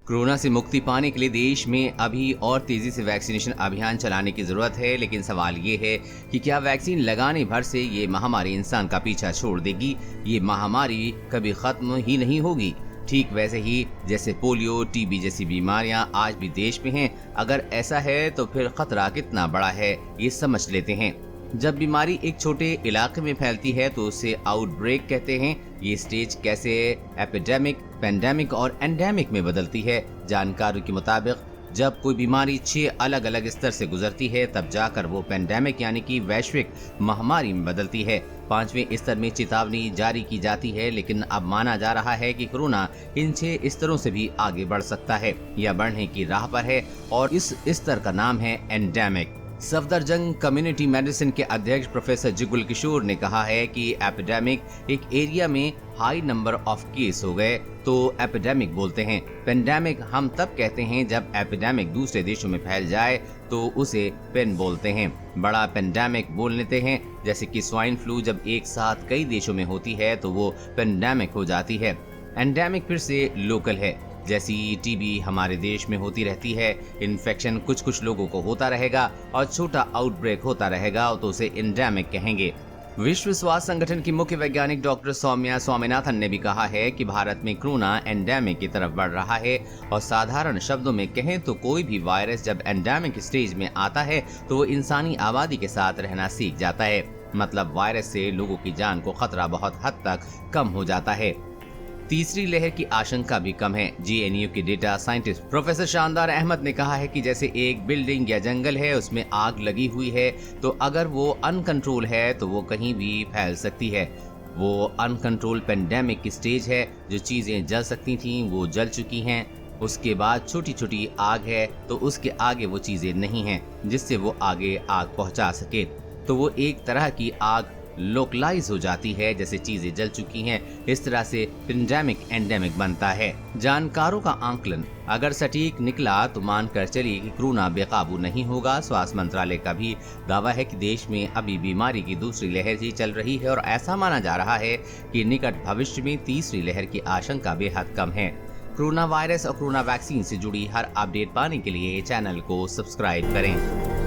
Corona से मुक्ति पाने के लिए देश में अभी और तेजी से वैक्सीनेशन अभियान चलाने की जरूरत है, लेकिन सवाल ये है कि क्या वैक्सीन लगाने भर से ये महामारी इंसान का पीछा छोड़ देगी? ये महामारी कभी खत्म ही नहीं होगी। ठीक वैसे ही जैसे पोलियो, टीबी जैसी बीमारियां आज भी देश में हैं। अगर ऐसा है तो फिर खतरा कितना बड़ा है, ये समझ लेते हैं। जब बीमारी एक छोटे इलाके में फैलती है तो उसे आउटब्रेक कहते हैं। ये स्टेज कैसे एपिडेमिक, पेंडेमिक और एंडेमिक में बदलती है। जानकारों के मुताबिक जब कोई बीमारी 6 अलग अलग स्तर से गुजरती है तब जाकर वो पेंडेमिक यानी कि वैश्विक महामारी में बदलती है। 5वें स्तर में चेतावनी जारी की जाती है, लेकिन अब माना जा रहा है कि कोरोना इन 6 स्तरों से भी आगे बढ़ सकता है या बढ़ने की राह पर है, और इस स्तर का नाम है एंडेमिक। सफदरजंग कम्युनिटी मेडिसिन के अध्यक्ष प्रोफेसर जिगुल किशोर ने कहा है कि एपिडेमिक एक एरिया में हाई नंबर ऑफ केस हो गए तो एपिडेमिक बोलते हैं। पेंडेमिक हम तब कहते हैं जब एपिडेमिक दूसरे देशों में फैल जाए तो उसे पेन बोलते हैं। बड़ा पेंडेमिक बोल लेते हैं, जैसे कि स्वाइन फ्लू जब एक साथ कई देशों में होती है तो वो पेंडेमिक हो जाती है। एंडेमिक फिर से लोकल है, जैसी टीबी हमारे देश में होती रहती है। इन्फेक्शन कुछ लोगों को होता रहेगा और छोटा आउटब्रेक होता रहेगा तो उसे एंडेमिक कहेंगे। विश्व स्वास्थ्य संगठन की मुख्य वैज्ञानिक डॉक्टर सौम्या स्वामीनाथन ने भी कहा है कि भारत में कोरोना एंडेमिक की तरफ बढ़ रहा है, और साधारण शब्दों में कहें तो कोई भी वायरस जब एंडेमिक स्टेज में आता है तो वो इंसानी आबादी के साथ रहना सीख जाता है। मतलब वायरस से लोगों की जान को खतरा बहुत हद तक कम हो जाता है। तीसरी लहर की आशंका भी कम है। GNU के डेटा साइंटिस्ट प्रोफेसर शानदार अहमद ने कहा है कि जैसे एक बिल्डिंग या जंगल है, उसमें आग लगी हुई है, तो अगर वो अनकंट्रोल है तो वो कहीं भी फैल सकती है। वो अनकंट्रोल पेंडेमिक की स्टेज है। जो चीजें जल सकती थीं वो जल चुकी हैं। उसके बाद छोटी छोटी आग है, तो उसके आगे वो चीजें नहीं हैं जिससे वो आगे आग पहुंचा सके। तो वो एक तरह की आग लोकलाइज हो जाती है, जैसे चीजें जल चुकी हैं। इस तरह से पेंडेमिक एंडेमिक बनता है। जानकारों का आंकलन अगर सटीक निकला तो मानकर चलिए कि कोरोना बेकाबू नहीं होगा। स्वास्थ्य मंत्रालय का भी दावा है कि देश में अभी बीमारी की दूसरी लहर ही चल रही है, और ऐसा माना जा रहा है कि निकट भविष्य में तीसरी लहर की आशंका बेहद कम है। कोरोना वायरस और कोरोना वैक्सीन से जुड़ी हर अपडेट पाने के लिए चैनल को सब्सक्राइब करें।